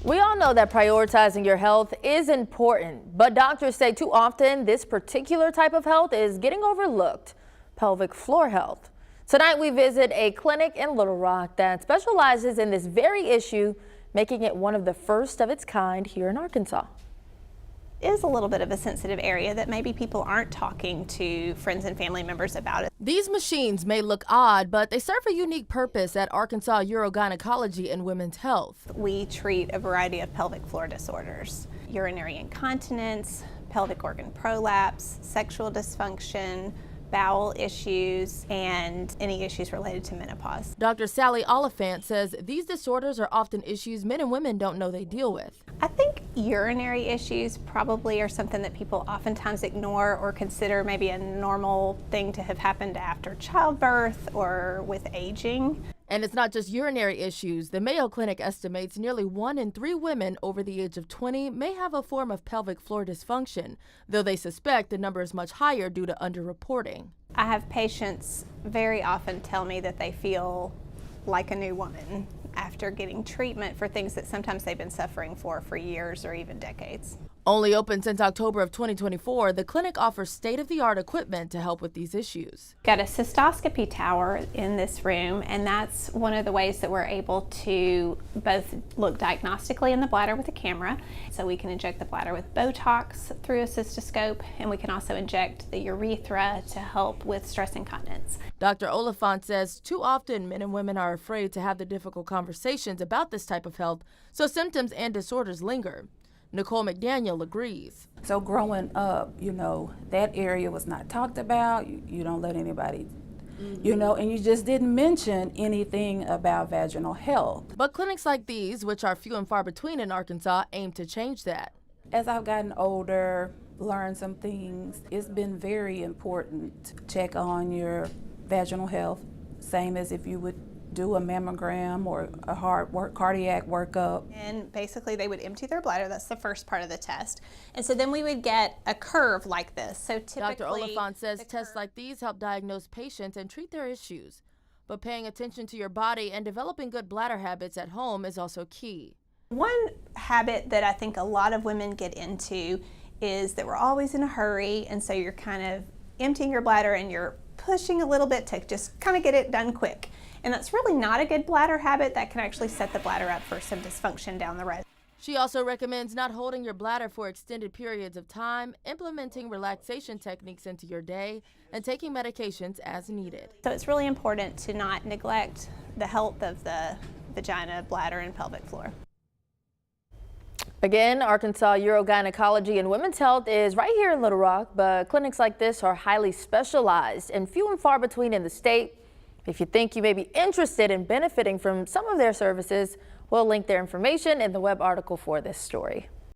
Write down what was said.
We all know that prioritizing your health is important, but doctors say too often this particular type of health is getting overlooked: pelvic floor health. Tonight we visit a clinic in Little Rock that specializes in this very issue, making it one of the first of its kind here in Arkansas. Is a little bit of a sensitive area that maybe people aren't talking to friends and family members about it. These machines may look odd, but they serve a unique purpose at Arkansas Urogynecology and Women's Health. We treat a variety of pelvic floor disorders: urinary incontinence, pelvic organ prolapse, sexual dysfunction, bowel issues, and any issues related to menopause. Dr. Sally Oliphant says these disorders are often issues men and women don't know they deal with. I think urinary issues probably are something that people oftentimes ignore or consider maybe a normal thing to have happened after childbirth or with aging. And it's not just urinary issues. The Mayo Clinic estimates nearly 1 in 3 women over the age of 20 may have a form of pelvic floor dysfunction, though they suspect the number is much higher due to underreporting. I have patients very often tell me that they feel like a new woman after getting treatment for things that sometimes they've been suffering for years or even decades. Only open since October of 2024, the clinic offers state-of-the-art equipment to help with these issues. Got a cystoscopy tower in this room, and that's one of the ways that we're able to both look diagnostically in the bladder with a camera. So we can inject the bladder with Botox through a cystoscope, and we can also inject the urethra to help with stress incontinence. Dr. Oliphant says too often men and women are afraid to have the difficult conversations about this type of health, so symptoms and disorders linger. Nicole McDaniel agrees. So growing up, that area was not talked about. You don't let anybody, and you just didn't mention anything about vaginal health. But clinics like these, which are few and far between in Arkansas, aim to change that. As I've gotten older, learned some things, it's been very important to check on your vaginal health, same as if you would do a mammogram or a cardiac workup. And basically they would empty their bladder. That's the first part of the test. And so then we would get a curve like this. So typically, Dr. Oliphant says tests like these help diagnose patients and treat their issues. But paying attention to your body and developing good bladder habits at home is also key. One habit that I think a lot of women get into is that we're always in a hurry, and so you're kind of emptying your bladder and you're pushing a little bit to just kind of get it done quick. And that's really not a good bladder habit. That can actually set the bladder up for some dysfunction down the road. She also recommends not holding your bladder for extended periods of time, implementing relaxation techniques into your day, and taking medications as needed. So it's really important to not neglect the health of the vagina, bladder, and pelvic floor. Again, Arkansas Urogynecology and Women's Health is right here in Little Rock, but clinics like this are highly specialized and few and far between in the state. If you think you may be interested in benefiting from some of their services, we'll link their information in the web article for this story.